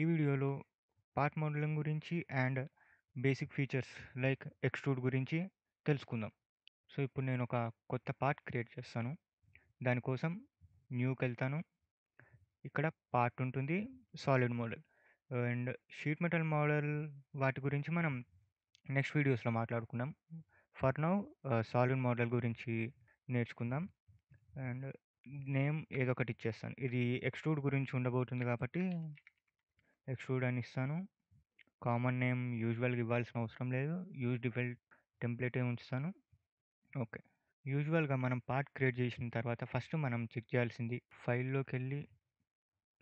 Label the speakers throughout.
Speaker 1: ఈ వీడియోలో part modelling గురించి and basic features like extrude గురించి తెలుసుకుందాం. సో ఇప్పుడు నేను ఒక కొత్త పార్ట్ క్రియేట్ చేస్తాను. దానికోసం న్యూకి వెళ్తాను. ఇక్కడ పార్ట్ ఉంటుంది, solid model and sheet metal model. వాటి గురించి మనం నెక్స్ట్ వీడియోస్లో మాట్లాడుకుందాం. ఫర్ నౌ సాలిడ్ మోడల్ గురించి నేర్చుకుందాం. అండ్ నేమ్ ఏదో ఒకటి ఇచ్చేస్తాను. ఇది ఎక్స్ట్రూడ్ గురించి ఉండబోతుంది కాబట్టి ఎక్స్ట్రూడ్ అని ఇస్తాను. కామన్ నేమ్ యూజువల్గా ఇవ్వాల్సిన అవసరం లేదు. యూజ్ డిఫాల్ట్ టెంప్లెటే ఉంచుతాను. ఓకే. యూజువల్గా మనం పార్ట్ క్రియేట్ చేసిన తర్వాత ఫస్ట్ మనం చెక్ చేయాల్సింది ఫైల్లోకి వెళ్ళి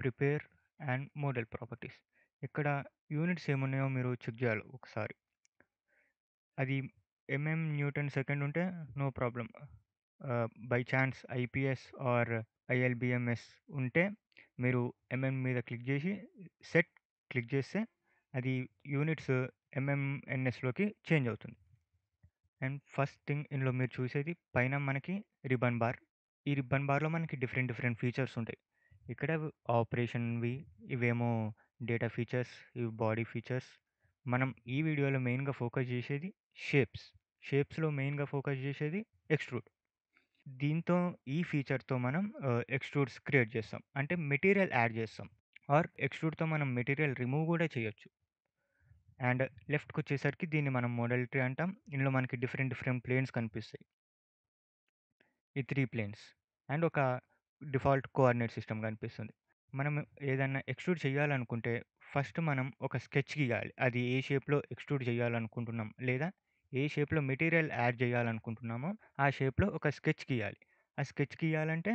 Speaker 1: ప్రిపేర్ అండ్ మోడల్ ప్రాపర్టీస్. ఇక్కడ యూనిట్స్ ఏమున్నాయో మీరు చెక్ చేయాలి ఒకసారి. అది న్యూటన్ సెకండ్ ఉంటే no problem. By chance IPS or ILBMS ఉంటే మీరు మీద క్లిక్ చేసి సెట్ క్లిక్ చేస్తే అది యూనిట్స్ ఎంఎంఎన్ఎస్లోకి చేంజ్ అవుతుంది. అండ్ ఫస్ట్ థింగ్ ఇందులో మీరు చూసేది పైన మనకి రిబ్బన్ బార్. ఈ రిబ్బన్ బార్లో మనకి డిఫరెంట్ ఫీచర్స్ ఉంటాయి. ఇక్కడ ఆపరేషన్వి, ఇవేమో డేటా ఫీచర్స్, ఇవి బాడీ ఫీచర్స్. మనం ఈ వీడియోలో మెయిన్గా ఫోకస్ చేసేది షేప్స్లో మెయిన్గా ఫోకస్ చేసేది ఎక్స్ట్రూడ్. దీంతో ఈ ఫీచర్తో మనం ఎక్స్ట్రూడ్స్ క్రియేట్ చేస్తాం, అంటే మెటీరియల్ యాడ్ చేస్తాం. ఆర్ ఎక్స్ట్రూడ్తో మనం మెటీరియల్ రిమూవ్ కూడా చేయొచ్చు. అండ్ లెఫ్ట్కి వచ్చేసరికి దీన్ని మనం మోడల్ ట్రీ అంటాం. ఇందులో మనకి డిఫరెంట్ ప్లేన్స్ కనిపిస్తాయి. ఈ 3 ప్లేన్స్ అండ్ ఒక డిఫాల్ట్ కోఆర్డినేట్ సిస్టమ్ కనిపిస్తుంది. మనం ఏదైనా ఎక్స్ట్రూడ్ చేయాలనుకుంటే ఫస్ట్ మనం ఒక స్కెచ్ గీయాలి. అది ఏ షేప్లో ఎక్స్ట్రూడ్ చేయాలనుకుంటున్నాం, లేదా ఏ షేప్లో మెటీరియల్ యాడ్ చేయాలనుకుంటున్నామో ఆ షేప్లో ఒక స్కెచ్ గీయాలి. ఆ స్కెచ్ గీయాలంటే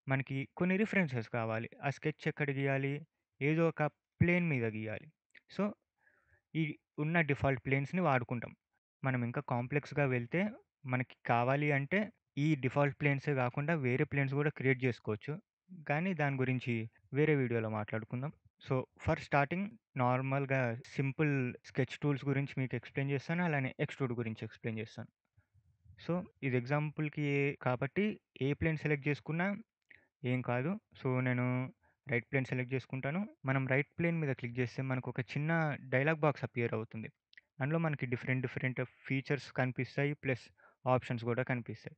Speaker 1: మనకి కొన్ని రిఫరెన్సెస్ కావాలి. ఆ స్కెచ్ ఎక్కడ గీయాలి? ఏదో ఒక ప్లేన్ మీద గీయాలి. సో ఈ ఉన్న డిఫాల్ట్ ప్లేన్స్ని వాడుకుంటాం. మనం ఇంకా కాంప్లెక్స్గా వెళ్తే మనకి కావాలి అంటే ఈ డిఫాల్ట్ ప్లేన్సే కాకుండా వేరే ప్లేన్స్ కూడా క్రియేట్ చేసుకోవచ్చు. కానీ దాని గురించి వేరే వీడియోలో మాట్లాడుకుందాం. సో ఫర్ స్టార్టింగ్ నార్మల్గా సింపుల్ స్కెచ్ టూల్స్ గురించి మీకు ఎక్స్ప్లెయిన్ చేస్తాను, అలానే ఎక్స్ట్రూడ్ గురించి ఎక్స్ప్లెయిన్ చేస్తాను. సో ఇది ఎగ్జాంపుల్కి కాబట్టి ఏ ప్లేన్ సెలెక్ట్ చేసుకున్నా ఏం కాదు. సో నేను రైట్ ప్లేన్ సెలెక్ట్ చేసుకుంటాను. మనం రైట్ ప్లేన్ మీద క్లిక్ చేస్తే మనకు ఒక చిన్న డైలాగ్ బాక్స్ అపియర్ అవుతుంది. అందులో మనకి డిఫరెంట్ ఫీచర్స్ కనిపిస్తాయి, ప్లస్ ఆప్షన్స్ కూడా కనిపిస్తాయి.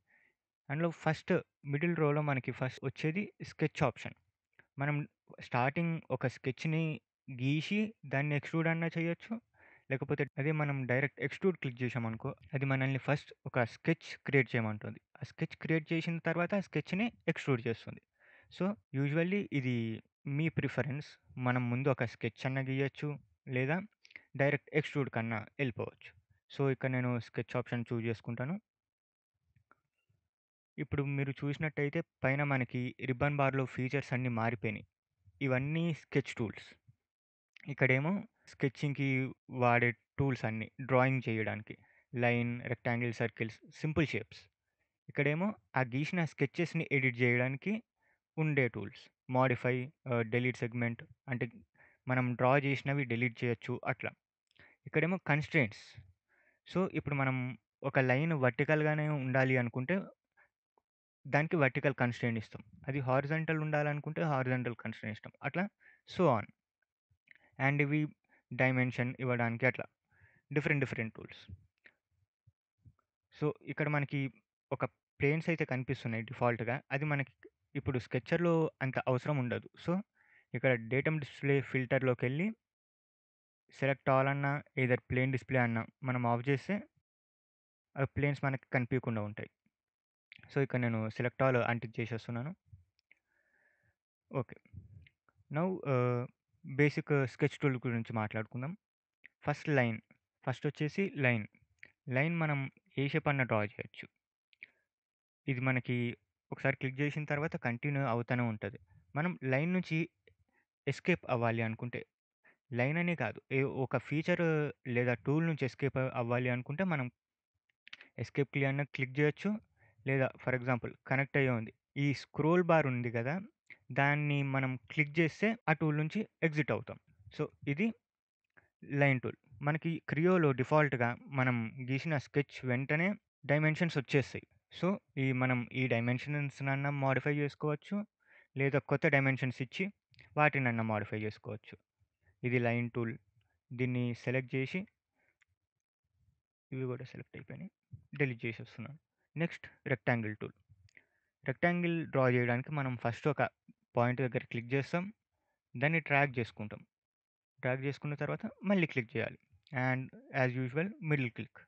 Speaker 1: అందులో ఫస్ట్ మిడిల్ రోలో మనకి ఫస్ట్ వచ్చేది స్కెచ్ ఆప్షన్. మనం స్టార్టింగ్ ఒక స్కెచ్ని గీసి దాన్ని ఎక్స్ట్రూడ్ అన్నా చేయొచ్చు. లేకపోతే అదే మనం డైరెక్ట్ ఎక్స్ట్రూడ్ క్లిక్ చేసామనుకో అది మనల్ని ఫస్ట్ ఒక స్కెచ్ క్రియేట్ చేయమంటుంది. ఆ స్కెచ్ క్రియేట్ చేసిన తర్వాత ఆ స్కెచ్ని ఎక్స్ట్రూడ్ చేస్తుంది. సో యూజువల్లీ ఇది మీ ప్రిఫరెన్స్. మనం ముందు ఒక స్కెచ్ అన్న గీయచ్చు, లేదా డైరెక్ట్ ఎక్స్ట్రూడ్ కన్నా వెళ్ళిపోవచ్చు. సో ఇక్కడ నేను స్కెచ్ ఆప్షన్ చూజ్ చేసుకుంటాను. ఇప్పుడు మీరు చూసినట్టయితే పైన మనకి రిబ్బన్ బార్లో ఫీచర్స్ అన్నీ మారిపోయినాయి. ఇవన్నీ స్కెచ్ టూల్స్. ఇక్కడేమో స్కెచింగ్కి వాడే టూల్స్ అన్నీ డ్రాయింగ్ చేయడానికి line, rectangle, circles, simple shapes. ఇక్కడేమో ఆ గీసిన స్కెచెస్ని ఎడిట్ చేయడానికి ఉండే టూల్స్ మాడిఫై, డెలీట్ సెగ్మెంట్, అంటే మనం డ్రా చేసినవి డెలీట్ చేయొచ్చు అట్లా. ఇక్కడేమో కన్స్ట్రెయింట్స్. సో ఇప్పుడు మనం ఒక లైన్ వర్టికల్గానే ఉండాలి అనుకుంటే దానికి వర్టికల్ కన్స్ట్రెయింట్ ఇస్తాం. అది హారిజాంటల్ ఉండాలనుకుంటే హారిజాంటల్ కన్స్ట్రెయింట్ ఇస్తాం. అట్లా సో ఆన్. అండ్ ఇవి డైమెన్షన్ ఇవ్వడానికి అట్లా డిఫరెంట్ టూల్స్. సో ఇక్కడ మనకి ఒక ప్లేన్స్ అయితే కనిపిస్తున్నాయి డిఫాల్ట్గా. అది మనకి ఇప్పుడు స్కెచర్లో అంత అవసరం ఉండదు. సో ఇక్కడ డేటమ్ డిస్ప్లే ఫిల్టర్లోకి వెళ్ళి సెలెక్ట్ ఆల్ అన్నా ఏదర్ ప్లేన్ డిస్ప్లే అన్నా మనం ఆఫ్ చేస్తే అవి ప్లేన్స్ మనకి కనిపించకుండా ఉంటాయి. సో ఇక్కడ నేను సెలెక్ట్ ఆల్ అంటిక్ చేసేస్తున్నాను. Okay. Now basic sketch tool గురించి మాట్లాడుకుందాం. First line. ఫస్ట్ వచ్చేసి లైన్ మనం ఏ షేప్ అన్నా డ్రా చేయొచ్చు. ఇది మనకి ఒకసారి క్లిక్ చేసిన తర్వాత కంటిన్యూ అవుతూనే ఉంటుంది. మనం లైన్ నుంచి ఎస్కేప్ అవ్వాలి అనుకుంటే, లైన్ అనే కాదు ఒక ఫీచర్ లేదా టూల్ నుంచి ఎస్కేప్ అవ్వాలి అనుకుంటే మనం ఎస్కేప్ కీ అన్న క్లిక్ చేయొచ్చు. లేదా ఫర్ ఎగ్జాంపుల్ కనెక్ట్ అయ్యే ఉంది, ఈ స్క్రోల్ బార్ ఉంది కదా, దాన్ని మనం క్లిక్ చేస్తే ఆ టూల్ నుంచి ఎగ్జిట్ అవుతాం. సో ఇది లైన్ టూల్. మనకి క్రియోలో డిఫాల్ట్గా మనం గీసిన స్కెచ్ వెంటనే డైమెన్షన్స్ వచ్చేస్తాయి. సో మనం ఈ డైమెన్షన్స్ అన్నా మాడిఫై చేసుకోవచ్చు, లేదా కొత్త డైమెన్షన్స్ ఇచ్చి వాటినన్నా మాడిఫై చేసుకోవచ్చు. ఇది లైన్ టూల్. దీన్ని సెలెక్ట్ చేసి ఇవి కూడా సెలెక్ట్ అయిపోయినాయి. డిలీట్ చేసేస్తున్నాను. Next rectangle tool. Rectangle draw చేయడానికి మనం ఫస్ట్ ఒక పాయింట్ దగ్గర క్లిక్ చేస్తాం. దాన్ని ట్రాక్ చేసుకుంటాం. ట్రాక్ చేసుకున్న తర్వాత మళ్ళీ క్లిక్ చేయాలి. And as usual middle click.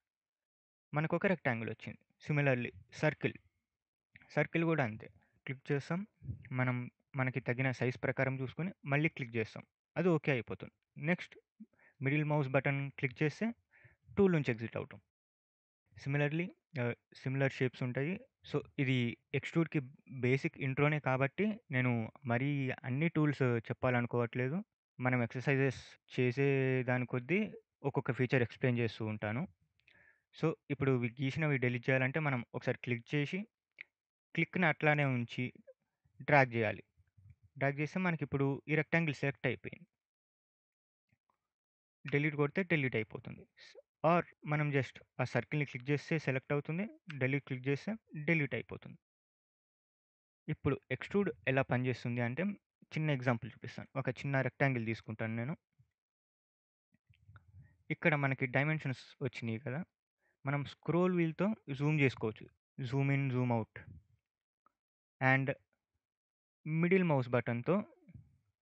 Speaker 1: మనకు ఒక రెక్టాంగిల్ వచ్చింది. Similarly circle. సర్కిల్ కూడా అంతే. క్లిక్ చేస్తాం. మనకి తగిన సైజ్ ప్రకారం చూసుకొని మళ్ళీ క్లిక్ చేస్తాం. అది ఓకే అయిపోతుంది. Next middle mouse button click చేస్తే టూల్ నుంచి ఎగ్జిట్ అవుతాం. సిమిలర్లీ సిమిలర్ షేప్స్ ఉంటాయి. సో ఇది ఎక్స్ట్రూడ్కి బేసిక్ ఇంట్రోనే కాబట్టి నేను మరీ అన్ని టూల్స్ చెప్పాలనుకోవట్లేదు. మనం ఎక్సర్సైజెస్ చేసే దాని కొద్దీ ఒక్కొక్క ఫీచర్ ఎక్స్ప్లెయిన్ చేస్తూ ఉంటాను. సో ఇప్పుడు గీసినవి డిలీట్ చేయాలంటే మనం ఒకసారి క్లిక్ చేసి క్లిక్ని అట్లానే ఉంచి డ్రాగ్ చేయాలి. డ్రాగ్ చేస్తే మనకి ఇప్పుడు ఈ రెక్టాంగిల్ సెలెక్ట్ అయిపోయింది. డిలీట్ కొడితే డిలీట్ అయిపోతుంది. ఆర్ మనం జస్ట్ ఆ సర్కిల్ని క్లిక్ చేస్తే సెలెక్ట్ అవుతుంది. డిలీట్ క్లిక్ చేస్తే డిలీట్ అయిపోతుంది. ఇప్పుడు ఎక్స్ట్రూడ్ ఎలా పనిచేస్తుంది అంటే చిన్న ఎగ్జాంపుల్ చూపిస్తాను. ఒక చిన్న రెక్టాంగిల్ తీసుకుంటాను నేను. ఇక్కడ మనకి డైమెన్షన్స్ వచ్చినాయి కదా, మనం స్క్రోల్ వీల్తో జూమ్ చేసుకోవచ్చు. Zoom in, zoom out. And middle mouse బటన్తో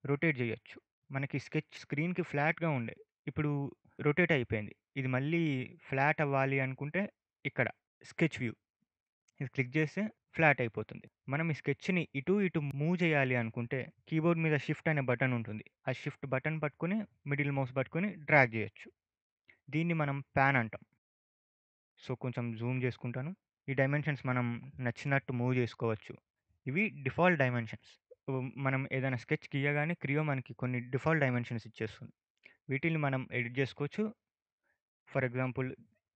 Speaker 1: రొటేట్ చేయొచ్చు. మనకి స్కెచ్ స్క్రీన్కి ఫ్లాట్గా ఉండే ఇప్పుడు రొటేట్ అయిపోయింది. ఇది మళ్ళీ ఫ్లాట్ అవ్వాలి అనుకుంటే ఇక్కడ స్కెచ్ వ్యూ ఇది క్లిక్ చేస్తే ఫ్లాట్ అయిపోతుంది. మనం ఈ స్కెచ్ని ఇటు ఇటు మూవ్ చేయాలి అనుకుంటే కీబోర్డ్ మీద షిఫ్ట్ అనే బటన్ ఉంటుంది. ఆ షిఫ్ట్ బటన్ పట్టుకొని మిడిల్ మౌస్ పట్టుకొని డ్రాగ్ చేయొచ్చు. దీన్ని మనం ప్యాన్ అంటాం. సో కొంచెం జూమ్ చేసుకుంటాను. ఈ డైమెన్షన్స్ మనం నచ్చినట్టు మూవ్ చేసుకోవచ్చు. ఇవి డిఫాల్ట్ డైమెన్షన్స్. మనం ఏదైనా స్కెచ్ గీయగానే క్రియో మనకి కొన్ని డిఫాల్ట్ డైమెన్షన్స్ ఇచ్చేస్తుంది. వీటిని మనం ఎడిట్ చేసుకోవచ్చు. ఫర్ ఎగ్జాంపుల్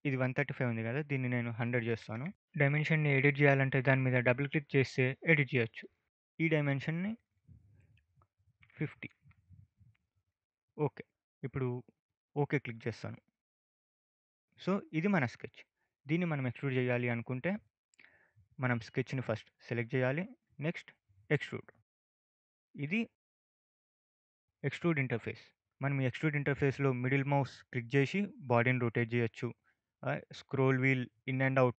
Speaker 1: ఇది 135 ఉంది కదా, దీన్ని నేను 100 చేస్తాను. డైమెన్షన్ని ఎడిట్ చేయాలంటే దాని మీద డబుల్ క్లిక్ చేస్తే ఎడిట్ చేయొచ్చు. ఈ డైమెన్షన్ని 50. ఓకే. ఇప్పుడు ఓకే క్లిక్ చేస్తాను. సో ఇది మన స్కెచ్. దీన్ని మనం ఎక్స్ట్రూడ్ చేయాలి అనుకుంటే మనం స్కెచ్ని ఫస్ట్ సెలెక్ట్ చేయాలి. Next extrude. ఇది ఎక్స్ట్రూడ్ ఇంటర్ఫేస్. మనం ఈ ఎక్స్ట్రూడ్ ఇంటర్ఫేస్లో మిడిల్ మౌస్ క్లిక్ చేసి బాడీని రొటేట్ చేయొచ్చు. Scroll wheel in and out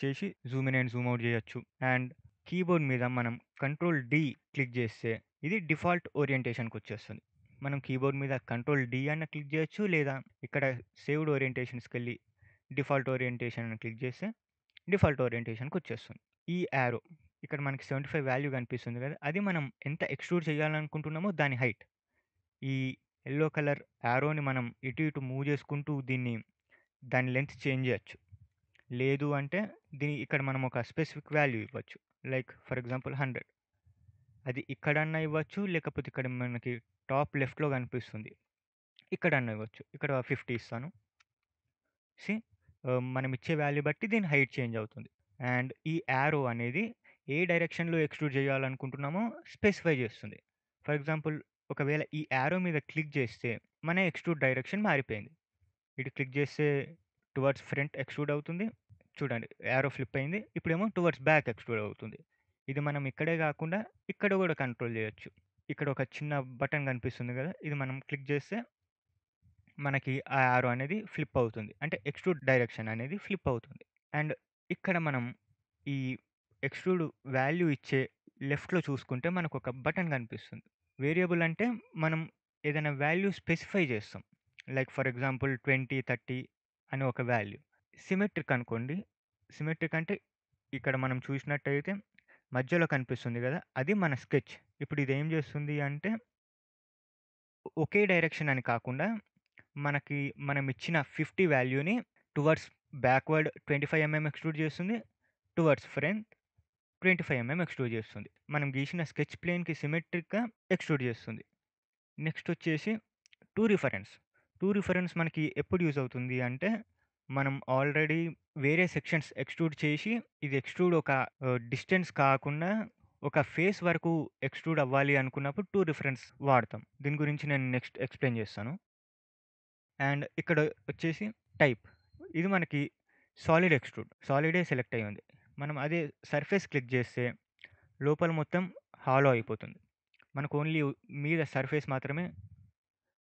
Speaker 1: చేసి zoom in and zoom out చేయొచ్చు. అండ్ కీబోర్డ్ మీద మనం కంట్రోల్ డి క్లిక్ చేస్తే ఇది డిఫాల్ట్ ఓరియంటేషన్కి వచ్చేస్తుంది. మనం కీబోర్డ్ మీద కంట్రోల్ డి అన్న క్లిక్ చేయొచ్చు, లేదా ఇక్కడ సేవ్డ్ ఓరియంటేషన్స్కి వెళ్ళి డిఫాల్ట్ ఓరియంటేషన్ అని క్లిక్ చేస్తే డిఫాల్ట్ ఓరియంటేషన్కి వచ్చేస్తుంది. ఈ యారో ఇక్కడ మనకి 75 వాల్యూ కనిపిస్తుంది కదా, అది మనం ఎంత ఎక్స్ట్రూడ్ చేయాలనుకుంటున్నామో దాని హైట్. ఈ ఎల్లో కలర్ యారోని మనం ఇటు ఇటు మూవ్ చేసుకుంటూ దాని లెంత్ చేంజ్ చేయొచ్చు. లేదు అంటే ఇక్కడ మనం ఒక స్పెసిఫిక్ వాల్యూ ఇవ్వచ్చు. Like for example 100. అది ఇక్కడన్నా ఇవ్వచ్చు, లేకపోతే ఇక్కడ మనకి టాప్ లెఫ్ట్లో కనిపిస్తుంది ఇక్కడన్నా ఇవ్వచ్చు. ఇక్కడ 50 ఇస్తాను. సి మనం ఇచ్చే వాల్యూ బట్టి దీని హైట్ చేంజ్ అవుతుంది. అండ్ ఈ యారో అనేది ఏ డైరెక్షన్లో ఎక్స్ట్రూడ్ చేయాలనుకుంటున్నామో స్పెసిఫై చేస్తుంది. ఫర్ ఎగ్జాంపుల్ ఒకవేళ ఈ యారో మీద క్లిక్ చేస్తే మన ఎక్స్ట్రూడ్ డైరెక్షన్ మారిపోయింది. ఇటు క్లిక్ చేస్తే టువర్డ్స్ ఫ్రంట్ ఎక్స్ట్రూడ్ అవుతుంది. చూడండి యారో ఫ్లిప్ అయింది. ఇప్పుడేమో టువర్డ్స్ బ్యాక్ ఎక్స్ట్రూడ్ అవుతుంది. ఇది మనం ఇక్కడే కాకుండా ఇక్కడ కూడా కంట్రోల్ చేయొచ్చు. ఇక్కడ ఒక చిన్న బటన్ కనిపిస్తుంది కదా, ఇది మనం క్లిక్ చేస్తే మనకి ఆ యారో అనేది ఫ్లిప్ అవుతుంది. అంటే ఎక్స్ట్రూడ్ డైరెక్షన్ అనేది ఫ్లిప్ అవుతుంది. అండ్ ఇక్కడ మనం ఈ ఎక్స్ట్రూడ్ వాల్యూ ఇచ్చే లెఫ్ట్లో చూసుకుంటే మనకు ఒక బటన్ కనిపిస్తుంది. వేరియబుల్ అంటే మనం ఏదైనా వాల్యూ స్పెసిఫై చేస్తాం. లైక్ ఫర్ ఎగ్జాంపుల్ 20, 30 అని ఒక వాల్యూ. సిమెట్రిక్ అనుకోండి. సిమెట్రిక్ అంటే ఇక్కడ మనం చూసినట్టయితే మధ్యలో కనిపిస్తుంది కదా, అది మన స్కెచ్. ఇప్పుడు ఇది ఏం చేస్తుంది అంటే ఒకే డైరెక్షన్ అని కాకుండా మనకి మనం ఇచ్చిన 50 వాల్యూని టువర్డ్స్ బ్యాక్వర్డ్ 25 mm ఎక్స్ట్రూడ్ చేస్తుంది. టువర్డ్స్ ఫ్రంట్ 25 mm ఎక్స్ట్రూడ్ చేస్తుంది. మనం గీసిన స్కెచ్ ప్లేన్కి సిమెట్రిక్గా ఎక్స్ట్రూడ్ చేస్తుంది. నెక్స్ట్ వచ్చేసి టు రిఫరెన్స్. టు రిఫరెన్స్ మనకి ఎప్పుడు యూజ్ అవుతుంది అంటే మనం ఆల్రెడీ వేరే సెక్షన్స్ ఎక్స్ట్రూడ్ చేసి ఇది ఎక్స్ట్రూడ్ ఒక డిస్టెన్స్ కాకుండా ఒక ఫేస్ వరకు ఎక్స్ట్రూడ్ అవ్వాలి అనుకున్నప్పుడు టు రిఫరెన్స్ వాడతాం. దీని గురించి నేను నెక్స్ట్ ఎక్స్ప్లెయిన్ చేస్తాను. అండ్ ఇక్కడ వచ్చేసి టైప్. ఇది మనకి సాలిడ్ ఎక్స్ట్రూడ్. సాలిడే సెలెక్ట్ అయ్యి ఉంది. మనం అదే సర్ఫేస్ క్లిక్ చేస్తే లోపల మొత్తం హాలో అయిపోతుంది. మనకు ఓన్లీ మీద సర్ఫేస్ మాత్రమే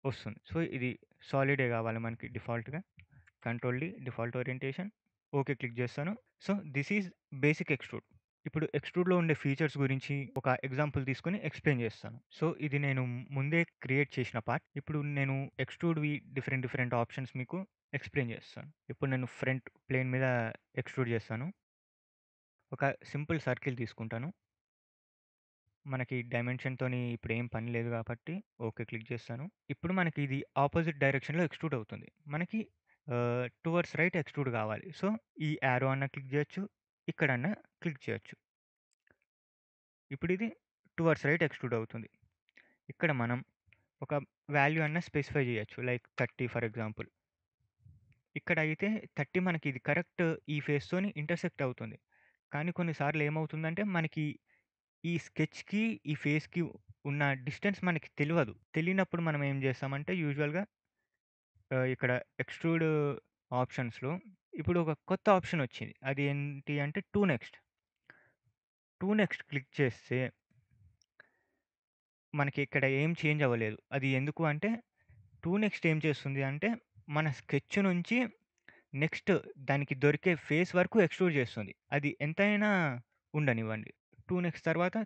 Speaker 1: వస్తుంది. సో, ఇది సాలిడే కావాలి మనకి డిఫాల్ట్‌గా. Control D default orientation. Okay click చేస్తాను. So, this is basic extrude. ఇప్పుడు ఎక్స్‌ట్రూడ్‌లో ఉండే ఫీచర్స్ గురించి ఒక ఎగ్జాంపుల్ తీసుకొని ఎక్స్‌ప్లెయిన్ చేస్తాను. సో, ఇది నేను ముందే క్రియేట్ చేసిన పార్ట్. ఇప్పుడు నేను ఎక్స్‌ట్రూడ్‌వి డిఫరెంట్ డిఫరెంట్ ఆప్షన్స్ మీకు ఎక్స్‌ప్లెయిన్ చేస్తాను. ఇప్పుడు నేను ఫ్రంట్ ప్లేన్ మీద ఎక్స్‌ట్రూడ్ చేస్తాను. ఒక సింపుల్ సర్కిల్ తీసుకుంటాను. మనకి డైమెన్షన్‌తోని ఇప్పుడేం పని లేదు కాబట్టి ఓకే క్లిక్ చేస్తాను. ఇప్పుడు మనకి ఇది ఆపోజిట్ డైరెక్షన్‌లో ఎక్స్‌ట్రూడ్ అవుతుంది. మనకి టువర్డ్స్ రైట్ ఎక్స్‌ట్రూడ్ కావాలి. సో, ఈ యారో అన్నా క్లిక్ చేయొచ్చు. ఇక్కడన్నా క్లిక్ చేయొచ్చు. ఇప్పుడిది టువర్డ్స్ రైట్ ఎక్స్‌ట్రూడ్ అవుతుంది. ఇక్కడ మనం ఒక వాల్యూ అన్నా స్పెసిఫై చేయొచ్చు. Like 30 for example. ఇక్కడ అయితే 30 మనకి ఇది కరెక్ట్ ఈ ఫేస్‌తోని ఇంటర్సెక్ట్ అవుతుంది. కానీ కొన్నిసార్లు ఏమవుతుందంటే మనకి ఈ స్కెచ్‌కి, ఈ ఫేస్‌కి ఉన్న డిస్టెన్స్ మనకి తెలవదు. తెలియనప్పుడు మనం ఏం చేస్తామంటే యూజువల్‌గా ఇక్కడ ఎక్స్‌ట్రూడ్ ఆప్షన్స్‌లో ఇప్పుడు ఒక కొత్త ఆప్షన్ వచ్చింది. అది ఏంటి అంటే 2 నెక్స్ట్. 2 నెక్స్ట్ క్లిక్ చేస్తే మనకి ఇక్కడ ఏం చేంజ్ అవ్వలేదు. అది ఎందుకు అంటే 2 నెక్స్ట్ ఏం చేస్తుంది అంటే మన స్కెచ్ నుంచి నెక్స్ట్ దానికి దొరికే ఫేస్ వరకు ఎక్స్‌ట్రూడ్ చేస్తుంది. అది ఎంతైనా ఉండనివ్వండి. 2 నెక్స్ట్ తర్వాత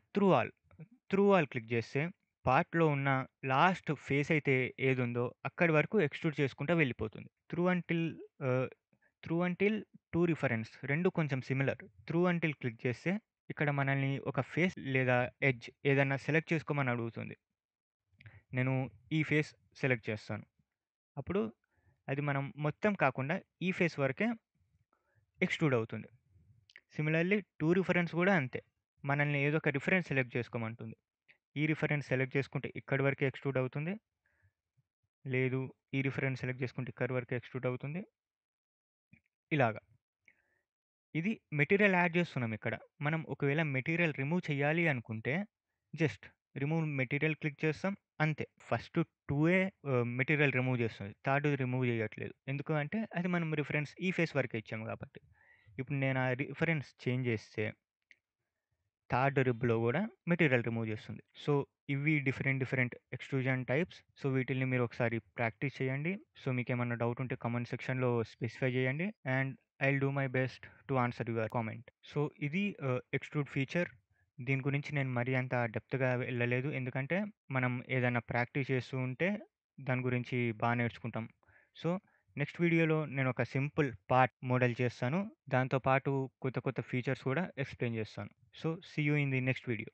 Speaker 1: త్రూ ఆల్ క్లిక్ చేస్తే పార్ట్‌లో ఉన్న లాస్ట్ ఫేస్ అయితే ఏదుందో అక్కడి వరకు ఎక్స్‌ట్రూడ్ చేసుకుంటా వెళ్ళిపోతుంది. ఆహ్, త్రూ అంటిల్ టు రిఫరెన్స్ 2 కొంచెం సిమిలర్. త్రూ అంటిల్ క్లిక్ చేస్తే ఇక్కడ మనల్ని ఒక ఫేస్ లేదా ఎడ్జ్ ఏదన్నా సెలెక్ట్ చేసుకోమని అడుగుతుంది. నేను ఈ ఫేస్ సెలెక్ట్ చేస్తాను. అప్పుడు అది మనం మొత్తం కాకుండా ఈ ఫేస్ వరకే ఎక్స్‌ట్రూడ్ అవుతుంది. సిమిలర్‌లీ టు రిఫరెన్స్ కూడా అంతే. మనల్ని ఏదో ఒక రిఫరెన్స్ సెలెక్ట్ చేసుకోమంటుంది. ఈ రిఫరెన్స్ సెలెక్ట్ చేసుకుంటే ఇక్కడి వరకే ఎక్స్‌ట్రూడ్ అవుతుంది. లేదు ఈ రిఫరెన్స్ సెలెక్ట్ చేసుకుంటే ఇక్కడి వరకే ఎక్స్‌ట్రూడ్ అవుతుంది. ఇలాగ. ఇది మెటీరియల్ యాడ్ చేస్తున్నాం ఇక్కడ. మనం ఒకవేళ మెటీరియల్ రిమూవ్ చేయాలి అనుకుంటే జస్ట్ రిమూవ్ మెటీరియల్ క్లిక్ చేస్తాం అంతే. ఫస్ట్ 2 మెటీరియల్ రిమూవ్ చేస్తుంది. థర్డ్‌ది రిమూవ్ చేయట్లేదు. ఎందుకు అంటే అది మనం రిఫరెన్స్ ఈ ఫేస్ వరకే ఇచ్చాము కాబట్టి. ఇప్పుడు నేను ఆ రిఫరెన్స్ చేంజ్ చేస్తే థర్డ్ రిబ్‌లో గూడా మెటీరియల్ రిమూవ్ చేస్తుంది. సో, ఇవి different different extrusion types. So, వీటిల్ని మీరు ఒకసారి ప్రాక్టీస్ చేయండి. సో, మీకేమన్నా డౌట్ ఉంటే కామెంట్ సెక్షన్‌లో స్పెసిఫై చేయండి. And I will do my best to answer your comment. So, ఇది ఎక్స్‌ట్రూడ్ ఫీచర్. దీని గురించి నేను మరీ అంత డెప్త్‌గా వెళ్ళలేదు. ఎందుకంటే మనం ఏదైనా ప్రాక్టీస్ చేస్తూ ఉంటే దాని గురించి నేర్చుకుంటాం. సో, నెక్స్ట్ వీడియోలో నేను ఒక సింపుల్ పార్ట్ మోడల్ చేస్తాను. దాంతో పాటు కొత్త కొత్త ఫీచర్స్ కూడా ఎక్స్‌ప్లెయిన్ చేస్తాను. So, see you in the next video.